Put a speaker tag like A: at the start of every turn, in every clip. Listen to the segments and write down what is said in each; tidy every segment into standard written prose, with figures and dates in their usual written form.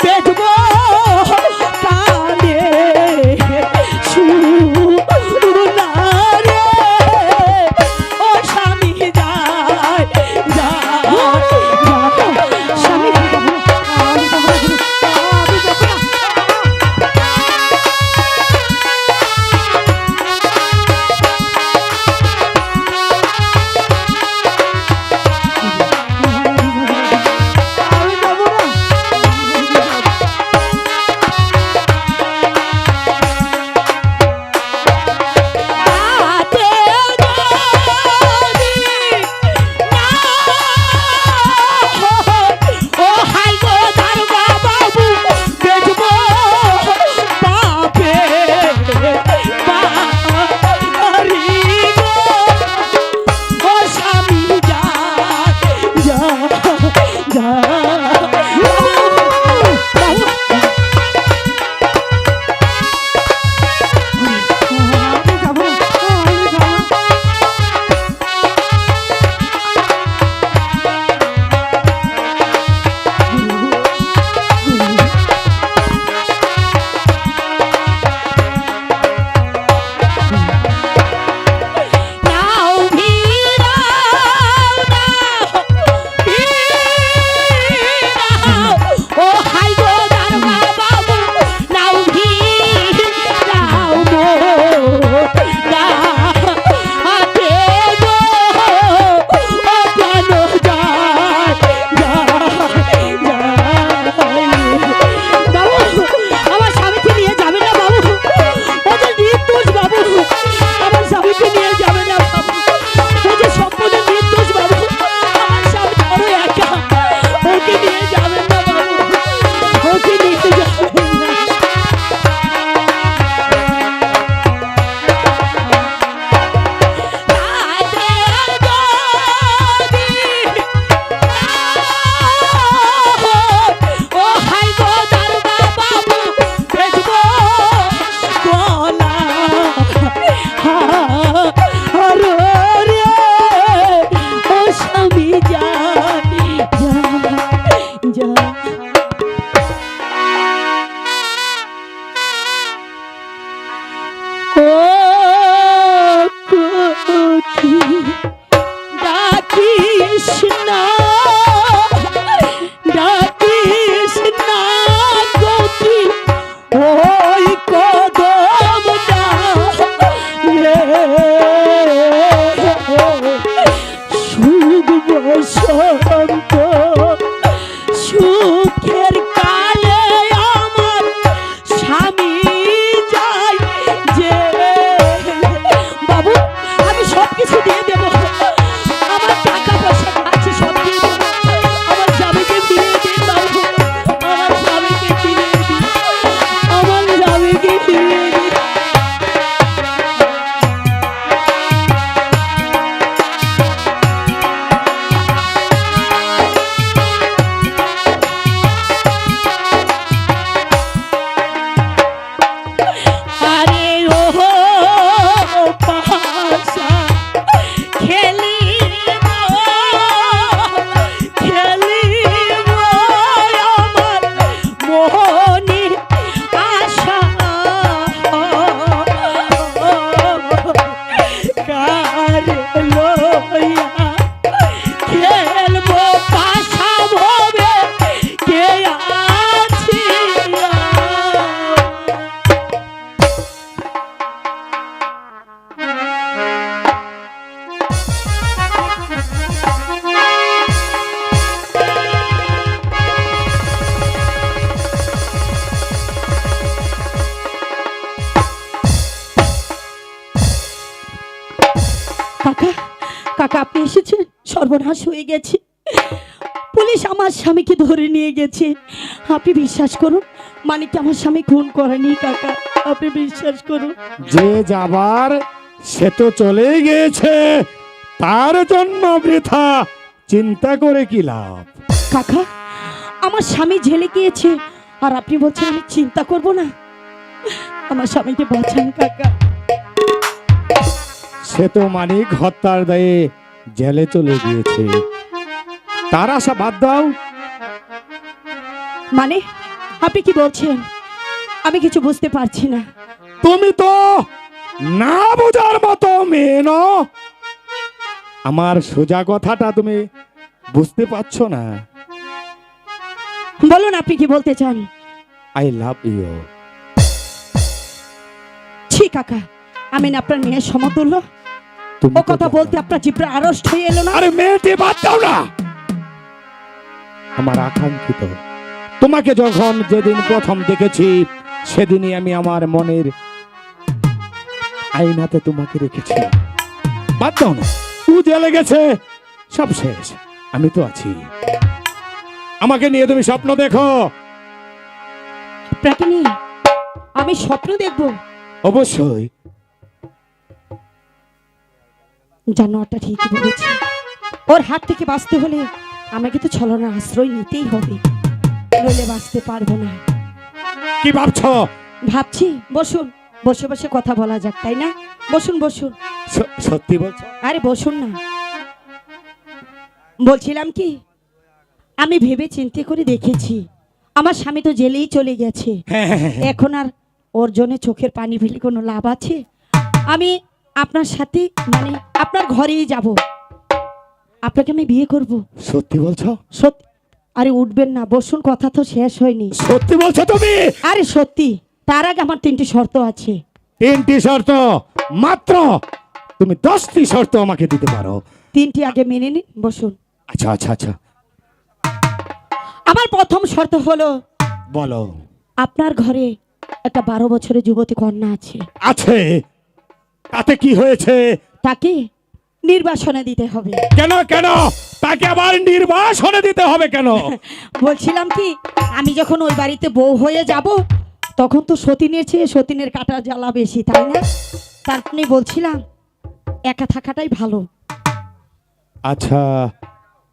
A: বেচবো কানে শুনা রে ও স্বামী যায় স্বামী সুখের কালে আমার স্বামী যায় যে বাবু আমি সবকিছু দিয়ে দেবো আমার টাকা পয়সা আছে সব দিয়ে দেবো আমার স্বামীকে ফিরিয়ে দিন বাবু আমার স্বামীকে ফিরিয়ে দিন আমার স্বামীকে ফিরিয়ে দিন কাকা কাকা আপনি এসেছেন সর্বনাশ হয়ে গেছে পুলিশ আমার স্বামীকে ধরে নিয়ে গেছে আপনি বিশ্বাস করুন মানিক আমার স্বামী খুন করেনি কাকা আপনি বিশ্বাস করুন
B: যে যাবার সে তো চলেই গিয়েছে তার জন্য বৃথা চিন্তা করে কি লাভ
A: কাকা আমার স্বামী জেলে গিয়েছে আর আপনি বলছেন আমি চিন্তা করব না আমার স্বামীকে বাঁচান কাকা
B: সে তো মানিক হত্যার দায়ে জেলে চলে গিয়েছে তার আশা বাদ দাও
A: মানে আপনি কি বলছেন? আমি কিছু বুঝতে পারছি না।
B: তুমি তো না বোঝার মতো মেয়ে নও। আমার সোজা কথাটা তুমি বুঝতে পারছো না।
A: বলুন আপনি কি বলতে চান?
B: I love you.
A: ছি কাকা, আমি না আপনার মেয়ের সমতুল্য? ও কথা বলতে আপনার জিভটা আড়ষ্ট হয়ে এলো না?
B: আরে মেয়েটি বাদ দাও না। আমার আকাঙ্ক্ষিত, তোমাকে যখন যেদিন প্রথম দেখেছি সেদিনই আমি আমার মনের আয়নাতে তোমাকে রেখেছি। বাদ দাও না, জেলে গেছে, সব শেষ, আমি তো আছি। আমাকে নিয়ে তুমি স্বপ্ন দেখো।
A: আপনাকে নিয়ে আমি স্বপ্ন দেখব?
B: অবশ্যই।
A: জানোয়ারটা ঠিকই বলেছে। ওর হাত থেকে বাঁচতে হলে আমাকে তো ছলনার আশ্রয় নিতেই হবে, নইলে বাঁচতে পারবো না।
B: কি ভাবছো?
A: ভাবছি, বসুন, বসে বসে কথা বলা যাক, তাই না? বসুন বসুন।
B: সত্যি বলছো?
A: আরে বসুন না। বলছিলাম কি, আমি ভেবে চিন্তে করে দেখেছি, আমার স্বামী তো জেলেই চলে গেছে।
B: হ্যাঁ।
A: এখন আর ওর জন্য চোখের পানি ফেলে কোনো লাভ আছে? আমি আপনার সাথে, মানে আপনার ঘরেই যাব, আপনাকে আমি বিয়ে করব।
B: সত্যি বলছো?
A: সত্যি। আরে উঠবেন না, বসুন, কথা তো শেষ হয়নি।
B: সত্যি বলছো তুমি?
A: আরে সত্যি। তার আগে আমার 3টি শর্ত আছে।
B: 3টি শর্ত? মাত্র তুমি 10টি শর্ত আমাকে দিতে পারো।
A: 3টি আগে মেনে নিন, বসুন।
B: আচ্ছা আচ্ছা আচ্ছা,
A: আমার প্রথম শর্ত হলো,
B: বলো।
A: আপনার ঘরে একটা 12 বছরের যুবতী কন্যা আছে।
B: আছে? তাতে কি হয়েছে?
A: তাকে নির্বাসনে দিতে হবে।
B: কেন কেন? তাকে আবার নির্বাসনে দিতে হবে কেন?
A: বলছিলাম কি, আমি যখন ওই বাড়িতে বউ হয়ে যাব, তখন তো সতীনের চেয়ে সতীনের কাটা জ্বালা বেশি, তাই না? তার জন্যই বলছিলাম একা থাকাটাই ভালো।
B: আচ্ছা,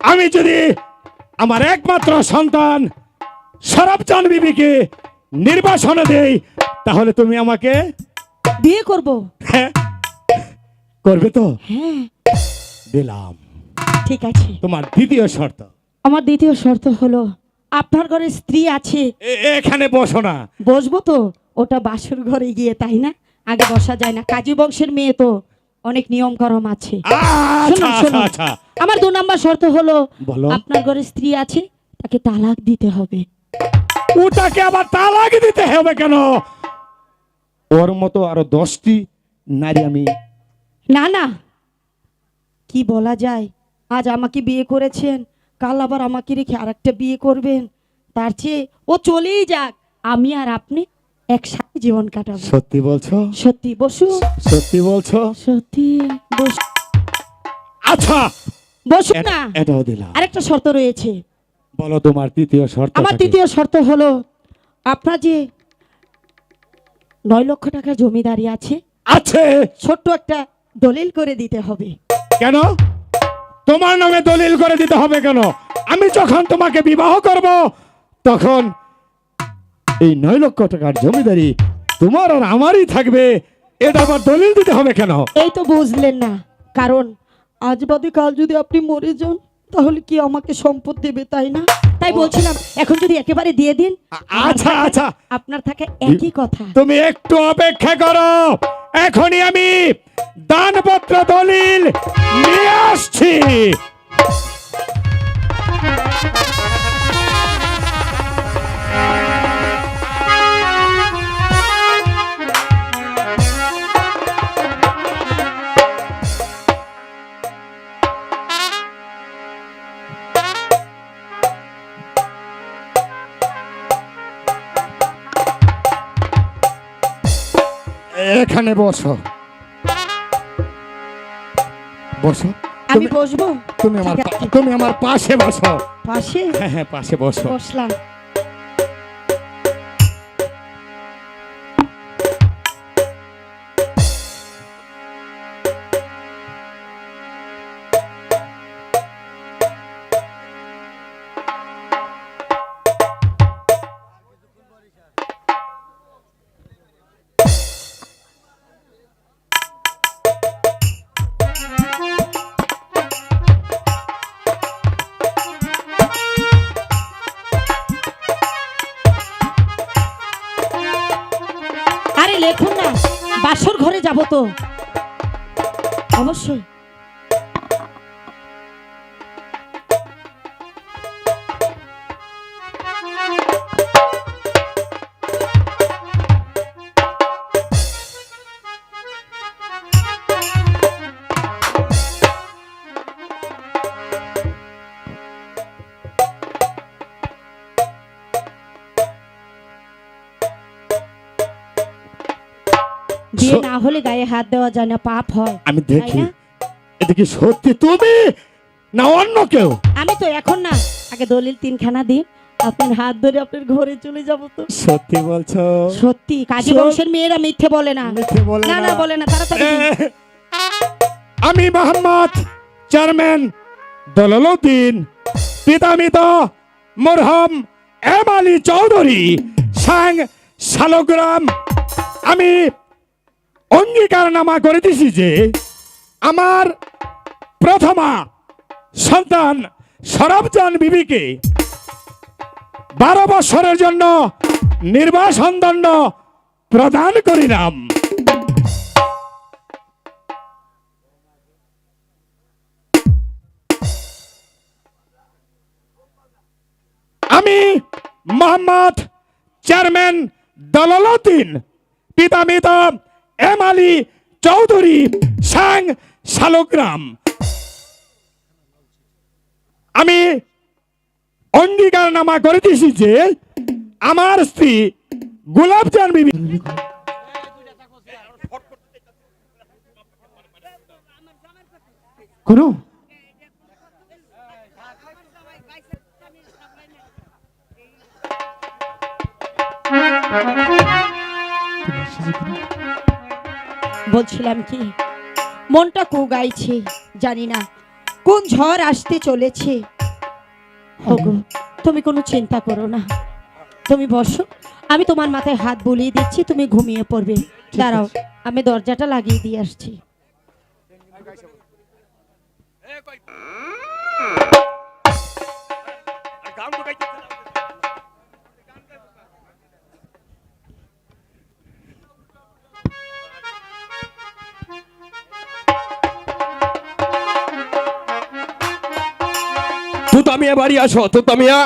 B: আমি যদি আমার একমাত্র সন্তান সরবজান বিবিকে নির্বাসনে দেই, তাহলে তুমি আমাকে
A: বিয়ে করব?
B: হ্যাঁ করবে তো?
A: হ্যাঁ।
B: দিলাম।
A: ঠিক আছে।
B: তোমার দ্বিতীয় শর্ত?
A: আমার দ্বিতীয় শর্ত হলো, আপনার ঘরে স্ত্রী আছে।
B: এখানে বসো না।
A: বসবো তো, ওটা বাসর ঘরে গিয়ে, তাই না? আগে বসা যায় না, কাজী বংশের মেয়ে তো, অনেক নিয়ম করম আছে।
B: আচ্ছা আচ্ছা আচ্ছা।
A: আমার 2 নম্বর শর্ত হলো,
B: বলো।
A: আপনার ঘরে স্ত্রী আছে, তাকে তালাক দিতে হবে।
B: ওটাকে আবার তালাক দিতে হবে কেন? ওর মতো আরো 10টি নারী আমি।
A: না না, কি বলা যায়, আজ আমাকে বিয়ে করেছেন, কাল আবার আমাকে রেখে আরেকটা বিয়ে করবেন, তার চেয়ে ও চলেই যাক, আমি আর আপনি একসাথে জীবন কাটাবো।
B: সত্যি বলছো?
A: সত্যি। বসু।
B: সত্যি বলছো?
A: সত্যি। বসু।
B: আচ্ছা,
A: বসু না।
B: এটাও দিলাম।
A: আরেকটা শর্ত রয়েছে।
B: বলো তোমার তৃতীয় শর্ত।
A: আমার তৃতীয় শর্ত হলো, আপনার যে 9 লক্ষ টাকা জমিদারি আছে,
B: আছে,
A: ছোট্ট একটা দলিল করে দিতে হবে।
B: কেন? তোমার নামে দলিল করে দিতে হবে কেন? আমি যখন তোমাকে বিবাহ করব, তখন এই 9 লক্ষ টাকার জমিদারি তোমার আর আমারই থাকবে, এটা আবার দলিল দিতে হবে কেন?
A: এই তো বুঝলেন না, কারণ আজ বাদে কাল যদি আপনি মরে যান, তাহলে কি আমাকে সম্পদ দেবে, তাই না? তাই বলছিলাম, এখন যদি একেবারে দিয়ে দিন,
B: আচ্ছা আচ্ছা,
A: আপনার থাকে একই কথা।
B: তুমি একটু অপেক্ষা করো, এখনই আমি দানপত্র দলিল নিয়ে আসছি। এখানে বসো, বসো।
A: আমি বসবো?
B: তুমি আমার পাশে বসো।
A: পাশে?
B: হ্যাঁ হ্যাঁ, পাশে বসো।
A: বসলাম। লেখুন না, বাসর ঘরে যাব তো অবশ্যই। বিয়ে না হলে গায়ে হাত দেওয়া যায় না, পাপ হয়।
B: আমি
A: তাই
B: দেখি
A: না?
B: এটা কি সত্যি তুমি না অন্য কেউ?
A: আমি তো এখন না, আগে দলিল 3খানা দিন, আপনার হাত ধরে আপনার ঘরে চলে যাব তো।
B: সত্যি বলছো?
A: সত্যি, কাজী বংশের মেয়েরা মিথ্যে বলে না।
B: মিথ্যে বলে
A: না না বলে না, তাড়াতাড়ি দিন।
B: আমি মোহাম্মদ চেয়ারম্যান দলালউদ্দিন, পিতামিত মরহম এম আলী চৌধুরী, সাং শালগ্রাম, আমি অঙ্গীকারনামা করে দিছি যে আমার প্রথমা সন্তান সরবজান বিবিকে 12 বছরের জন্য নির্বাসন দণ্ড প্রদান করিলাম। আমি মোহাম্মদ চেয়ারম্যান দলালউদ্দিন, পিতামিত এম আলী চৌধুরী, সাং শালগ্রাম, আমি অঙ্গীকারনামা করে দিয়েছি যে আমার স্ত্রী গোলাপজান বিবি
C: করো।
A: বলছিলাম কি, মনটা কু গাইছে, জানি না কোন ঝড় আসতে চলেছে। ওগো, তুমি কোনো চিন্তা করো না, তুমি বসো, আমি তোমার মাথায় হাত বুলিয়ে দিচ্ছি, তুমি ঘুমিয়ে পড়বে। দাঁড়াও, আমি দরজাটা লাগিয়ে দিয়ে আসছি।
D: তুতামিয়া বাড়ি আসো। তুতামিয়া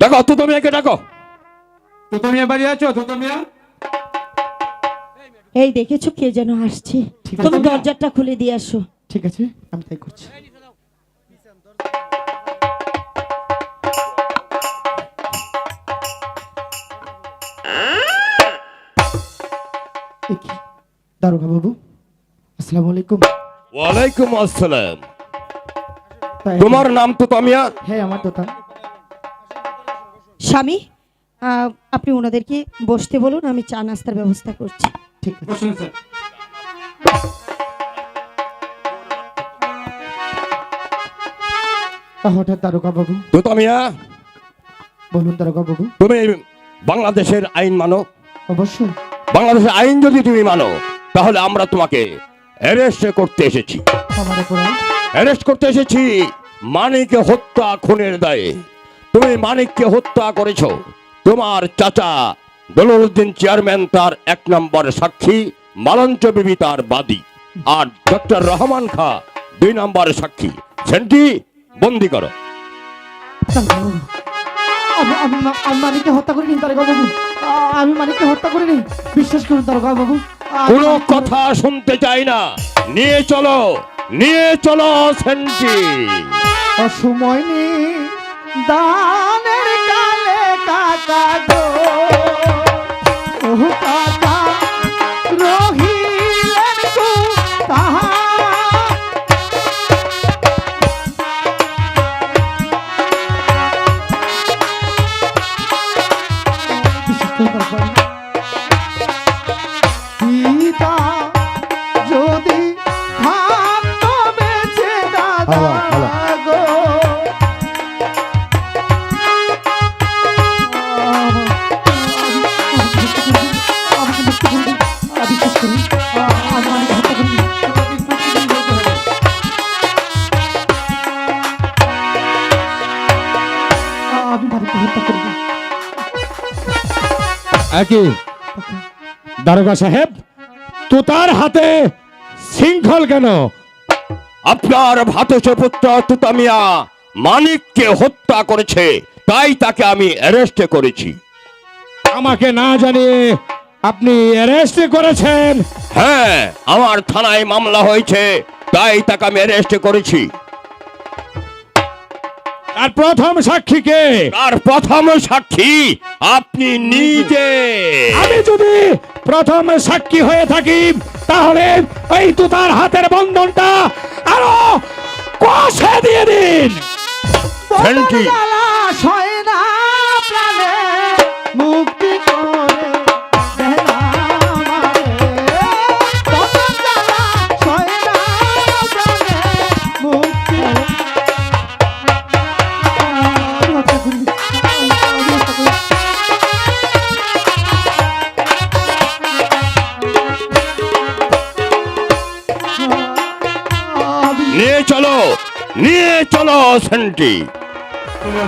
D: ডাকো, তুতামিয়াকে ডাকো।
C: তুতামিয়া বাড়ি আছো? তুতামিয়া,
A: এই দেখেছো কে যেন আসছে,
C: ঠিক আছে,
A: তুমি
C: আমি-
A: দরজাটা খুলে দিয়ে আসো।
C: ঠিক আছে, আমি তাই করছি। এ কি, দারোগা বাবু, আসসালামু আলাইকুম।
D: ওয়ালাইকুম আসসালাম।
C: তাই-
D: তোমার নাম তুতামিয়া?
C: হ্যাঁ, আমার দোকান।
A: স্বামী, আপনি ওনাদেরকে বসতে বলুন, আমি চা নাস্তার ব্যবস্থা করছি।
C: ঠিক আছে, বসুন স্যার। হঠাৎ দারোগা বাবু,
D: তুতামিয়া,
C: বলুন দারোগা বাবু।
D: তুমি বাংলাদেশের আইন মানো?
C: অবশ্যই।
D: বাংলাদেশের আইন যদি তুমি মানো, তাহলে আমরা তোমাকে অ্যারেস্ট করতে এসেছি।
C: আমার অপরাধ।
D: অ্যারেস্ট করতে এসেছি মানিককে হত্যা খুনের দায়ে। তুমি মানিককে হত্যা করেছো। তোমার চাচা দলালউদ্দিন চেয়ারম্যান তার 1 নম্বর সাক্ষী, মালঞ্চ বিবি তার বাদী, আর ডক্টর রহমান খা 2 নম্বর সাক্ষী। সেন্টি বন্দি করো।
C: দারোগা বাবু, আমি মানিককে হত্যা করিনি দারোগা বাবু। আমি মানিককে হত্যা করিনি, বিশ্বাস করুন দারোগা বাবু।
D: কোনো কথা শুনতে চাই না। নিয়ে চলো, নিয়ে চলো সেন্টি।
C: অসময় নেই দানের কালে কাকা গো, ও কাকা রহিলেন গো তাহা। পিতা যদি থাকতো বেঁচে দাদা গো, বিশ্বাস করুন, আমি মানিককে হত্যা করিনি। আমি মানিককে হত্যা করিনি।
B: একই
C: কাকা,
B: দারোগা সাহেব, তোতার হাতে শৃঙ্খল কেন?
D: আপনার ভাতসে পুত্র তুতামিয়া মানিককে হত্যা করেছে, তাই তাকে আমি অ্যারেস্ট করেছি।
B: আমাকে না জানিয়ে আপনি অ্যারেস্ট করেছেন?
D: হ্যাঁ, আমার থানায় মামলা হয়েছে, তাই তাকে আমি অ্যারেস্ট করেছি।
B: আর প্রথম সাক্ষীকে?
D: তার প্রথম সাক্ষী আপনি নিজে।
B: আমি যদি প্রথম সাক্ষী হয়ে থাকি তাহলে এই তুতার হাতের বন্ধনটা আরো কষে দিয়ে দিন।
D: সেন্টি।
C: জ্বালা সয় না প্রাণে, মুক্তি করে দে না আমারে। বদন জ্বালা সয় না প্রাণে, মুক্তি আমি হত্যা করিনি। আমি হত্যা করিনি।
D: নিয়ে চলো, নিয়ে চলো সেন্টি।
C: আমি